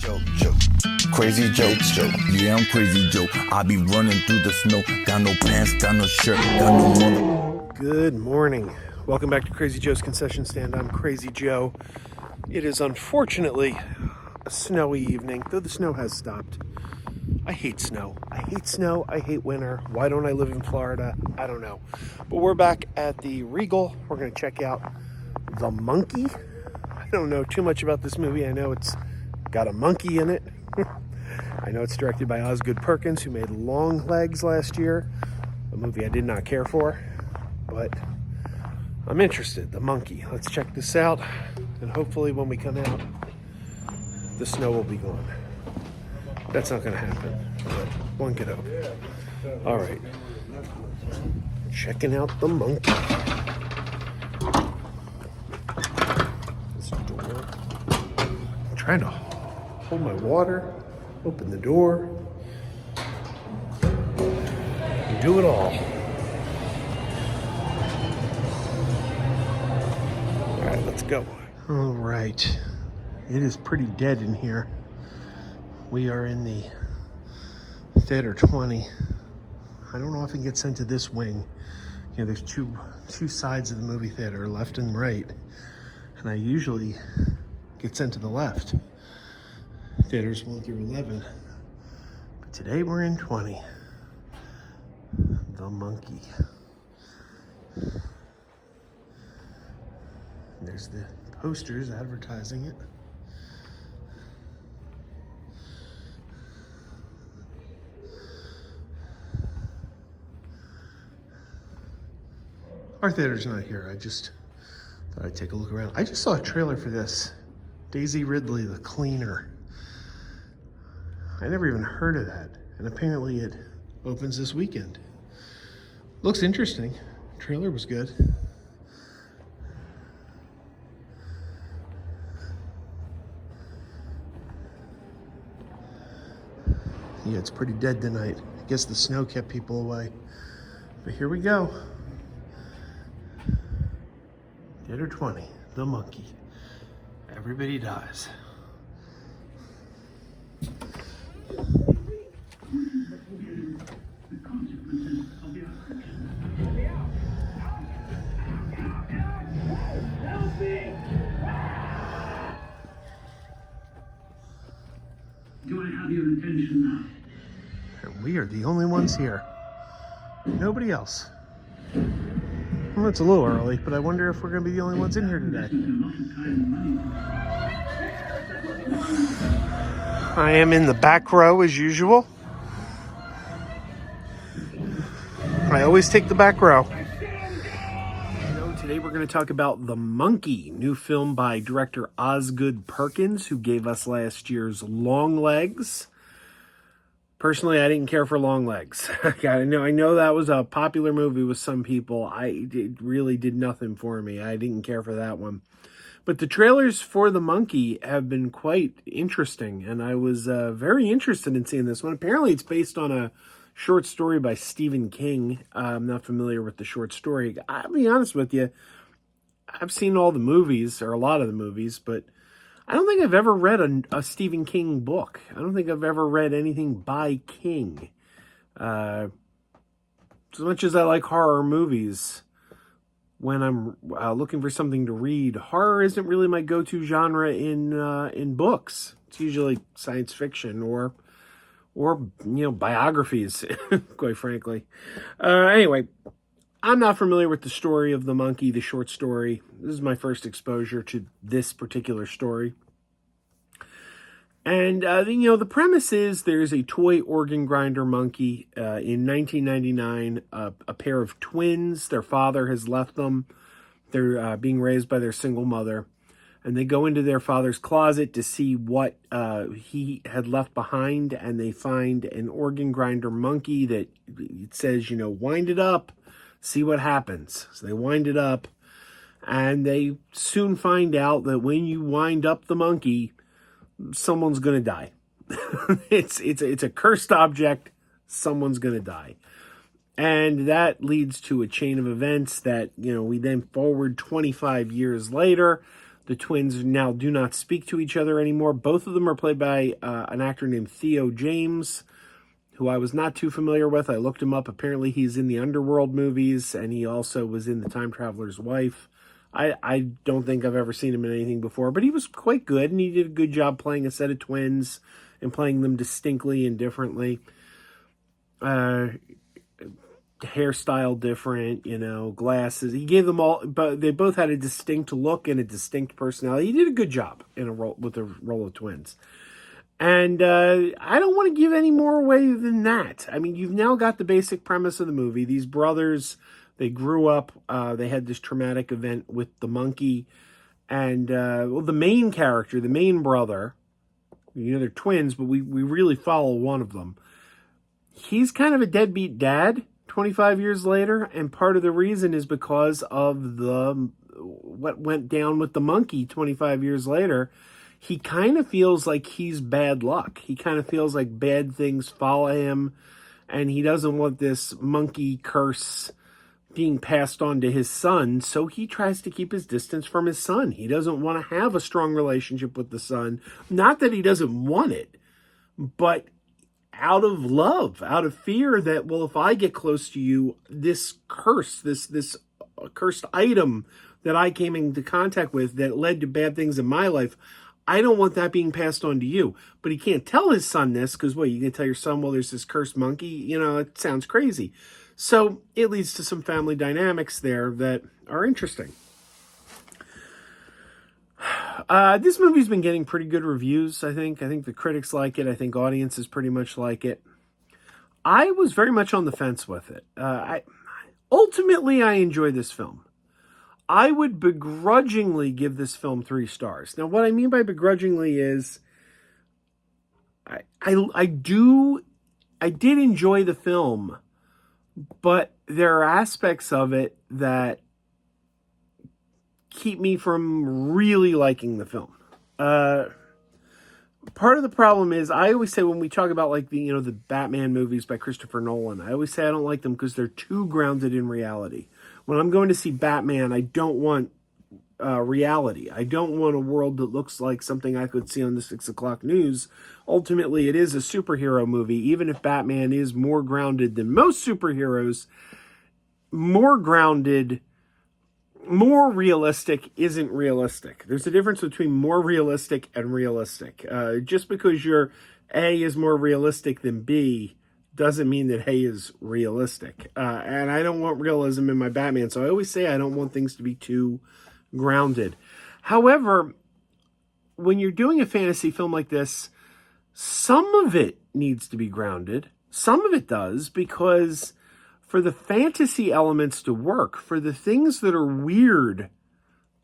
Joe. Crazy Joe. Yeah, I'm Crazy Joe. I be running through the snow. Got no pants, got no shirt, got no money. Good morning. Welcome back to Crazy Joe's Concession Stand. I'm Crazy Joe. It is unfortunately a snowy evening, though the snow has stopped. I hate snow. I hate winter. Why don't I live in Florida? I don't know. But we're back at the Regal. We're going to check out The Monkey. I don't know too much about this movie. I know it's got a monkey in it. I know it's directed by Ozgood Perkins, who made Long Legs last year, a movie I did not care for, but I'm interested. The Monkey. Let's check this out, and hopefully when we come out, the snow will be gone. That's not going to happen, but one could hope. All right. Checking out The Monkey. This door. I'm trying to hold my water, open the door, and do it all. All right, let's go. All right. It is pretty dead in here. We are in the Theater 20. I don't know if it gets into this wing. You know, there's two sides of the movie theater, left and right. And I usually get sent to the left. Theaters 1 through 11. But today we're in 20. The Monkey. There's the posters advertising it. Our theater's not here. I just thought I'd take a look around. I just saw a trailer for this. Daisy Ridley, The Cleaner. I never even heard of that. And apparently it opens this weekend. Looks interesting. Trailer was good. Yeah, it's pretty dead tonight. I guess the snow kept people away. But here we go. Theater 20, The Monkey. Everybody dies. Do I have your attention now? And we are the only ones here. Nobody else. Well, it's a little early, but I wonder if we're going to be the only ones in here today. I am in the back row as usual. I always take the back row. Today we're going to talk about The Monkey, new film by director Ozgood Perkins, who gave us last year's Long Legs. Personally, I didn't care for Long Legs. I know that was a popular movie with some people. It really did nothing for me. I didn't care for that one. But the trailers for The Monkey have been quite interesting, and I was very interested in seeing this one. Apparently, it's based on a short story by Stephen King. I'm not familiar with the short story. I'll be honest with you. I've seen all the movies, or a lot of the movies, but I don't think I've ever read a Stephen King book. I don't think I've ever read anything by King. As much as I like horror movies, when I'm looking for something to read, horror isn't really my go-to genre in books. It's usually science fiction or biographies, quite frankly. Anyway, I'm not familiar with the story of The Monkey, the short story. This is my first exposure to this particular story. And, the premise is there's a toy organ grinder monkey in 1999, a pair of twins. Their father has left them. They're being raised by their single mother. And they go into their father's closet to see what he had left behind. And they find an organ grinder monkey that it says, wind it up. See what happens. So they wind it up, and they soon find out that when you wind up the monkey, someone's going to die. It's a cursed object. Someone's going to die. And that leads to a chain of events that, we then forward 25 years later. The twins now do not speak to each other anymore. Both of them are played by an actor named Theo James, who I was not too familiar with. I looked him up. Apparently he's in the Underworld movies, and he also was in The Time Traveler's Wife. I don't think I've ever seen him in anything before, but he was quite good, and he did a good job playing a set of twins and playing them distinctly and differently. Hairstyle different, glasses. He gave them all, but they both had a distinct look and a distinct personality. He did a good job in a role with the role of twins. And I don't want to give any more away than that. I mean, you've now got the basic premise of the movie. These brothers, they grew up, they had this traumatic event with the monkey. And, the main character, the main brother, they're twins, but we really follow one of them. He's kind of a deadbeat dad 25 years later. And part of the reason is because of what went down with the monkey 25 years later. He kind of feels like he's bad luck. He kind of feels like bad things follow him, and he doesn't want this monkey curse being passed on to his son, so he tries to keep his distance from his son. He doesn't want to have a strong relationship with the son. Not that he doesn't want it, but out of love, out of fear that, well, if I get close to you, this curse, this cursed item that I came into contact with that led to bad things in my life, I don't want that being passed on to you. But he can't tell his son this because, you can tell your son, well, there's this cursed monkey. It sounds crazy. So it leads to some family dynamics there that are interesting. This movie's been getting pretty good reviews, I think. I think the critics like it. I think audiences pretty much like it. I was very much on the fence with it. Ultimately, I enjoy this film. I would begrudgingly give this film 3 stars. Now, what I mean by begrudgingly is I did enjoy the film, but there are aspects of it that keep me from really liking the film. Part of the problem is, I always say when we talk about the Batman movies by Christopher Nolan, I always say I don't like them because they're too grounded in reality. When I'm going to see Batman, I don't want reality. I don't want a world that looks like something I could see on the 6 o'clock news. Ultimately, it is a superhero movie. Even if Batman is more grounded than most superheroes, more grounded, more realistic isn't realistic. There's a difference between more realistic and realistic. Just because your A is more realistic than B doesn't mean that A is realistic. And I don't want realism in my Batman, so I always say I don't want things to be too grounded. However, when you're doing a fantasy film like this, some of it needs to be grounded. Some of it does, because for the fantasy elements to work, for the things that are weird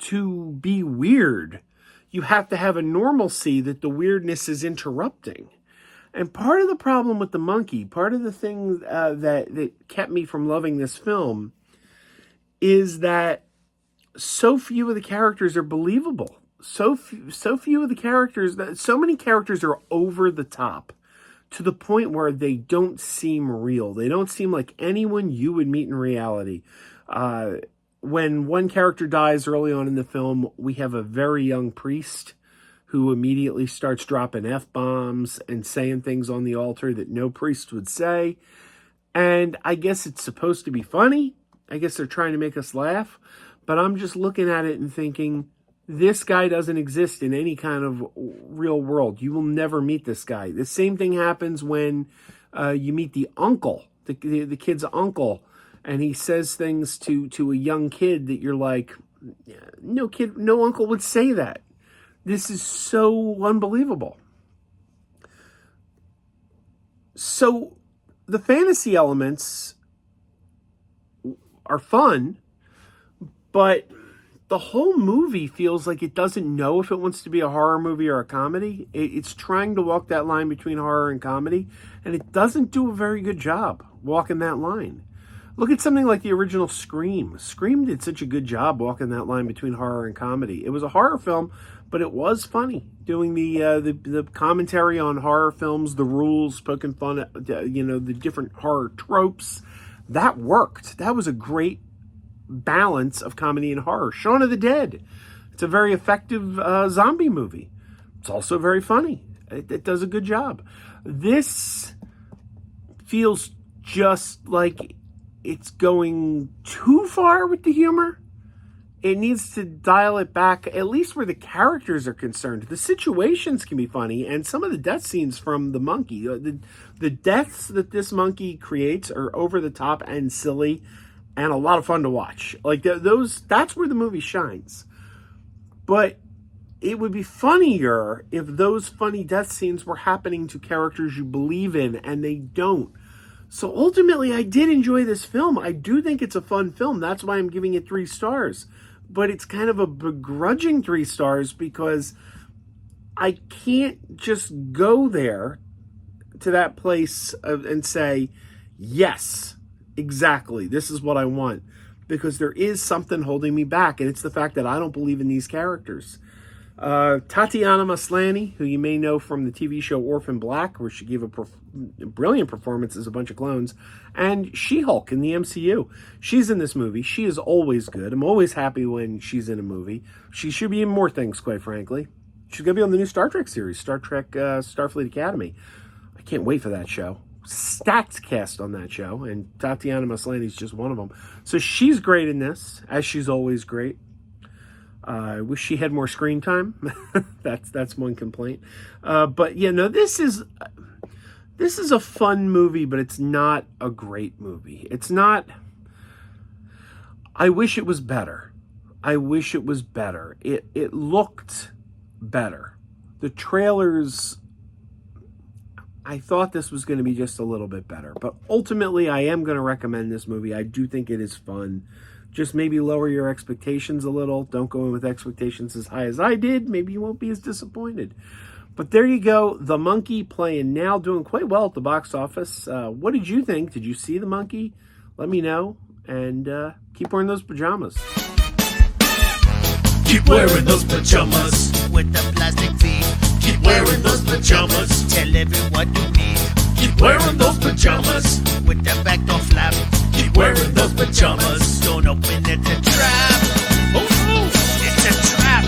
to be weird, you have to have a normalcy that the weirdness is interrupting. And part of the problem with the monkey, part of the thing that kept me from loving this film, is that so few of the characters are believable. So few of the characters, so many characters are over the top to the point where they don't seem real. They don't seem like anyone you would meet in reality. When one character dies early on in the film, we have a very young priest who immediately starts dropping F-bombs and saying things on the altar that no priest would say. And I guess it's supposed to be funny. I guess they're trying to make us laugh. But I'm just looking at it and thinking, this guy doesn't exist in any kind of real world. You will never meet this guy. The same thing happens when you meet the uncle, the kid's uncle, and he says things to a young kid that you're like, no uncle would say that. This is so unbelievable. So the fantasy elements are fun, but the whole movie feels like it doesn't know if it wants to be a horror movie or a comedy. It's trying to walk that line between horror and comedy, and it doesn't do a very good job walking that line. Look at something like the original Scream. Scream did such a good job walking that line between horror and comedy. It was a horror film, but it was funny, doing the commentary on horror films, the rules, poking fun at the different horror tropes. That worked. That was a great balance of comedy and horror. Shaun of the Dead. It's It's a very effective zombie movie. It's also very funny. It does a good job. This feels just like it's going too far with the humor. It needs to dial it back, at least where the characters are concerned. The situations can be funny, and some of the death scenes from the monkey, the deaths that this monkey creates are over the top and silly and a lot of fun to watch. Like that's where the movie shines. But it would be funnier if those funny death scenes were happening to characters you believe in, and they don't. So ultimately, I did enjoy this film. I do think it's a fun film. That's why I'm giving it 3 stars. But it's kind of a begrudging 3 stars because I can't just go there to that place and say, yes, exactly, this is what I want. Because there is something holding me back, and it's the fact that I don't believe in these characters. Tatiana Maslany, who you may know from the TV show Orphan Black, where she gave a brilliant performance as a bunch of clones, and She-Hulk in the MCU. She's in this movie. She is always good. I'm always happy when she's in a movie. She should be in more things, quite frankly. She's going to be on the new Star Trek series, Star Trek Starfleet Academy. I can't wait for that show. Stacked cast on that show, and Tatiana Maslany is just one of them. So she's great in this, as she's always great. I wish she had more screen time. That's one complaint. But yeah, no, this is a fun movie, but it's not a great movie. It's not. I wish it was better. I wish it was better. It looked better. The trailers, I thought this was going to be just a little bit better. But ultimately, I am going to recommend this movie. I do think it is fun. Just maybe lower your expectations a little. Don't go in with expectations as high as I did. Maybe you won't be as disappointed. But there you go. The Monkey playing now, doing quite well at the box office. What did you think? Did you see The Monkey? Let me know. And keep wearing those pajamas. Keep wearing those pajamas with the plastic feet. Keep wearing those pajamas. Tell everyone you meet. Keep wearing those pajamas with the back door flap. Keep wearing those pajamas. Don't open it, it's a trap. Oh no, it's a trap.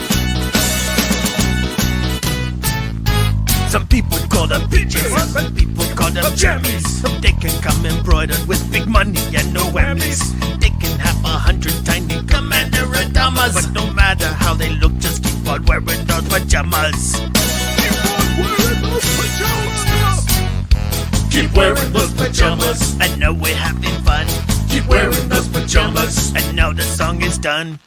Some people call them bitches. Some people call them jammies. They can come embroidered with big money and no whammies. They can have 100 tiny commander damas. But no matter how they look, just keep on wearing those pajamas. Keep on wearing those pajamas. Keep wearing those pajamas. I know we're having fun. Keep wearing those pajamas. And now the song is done.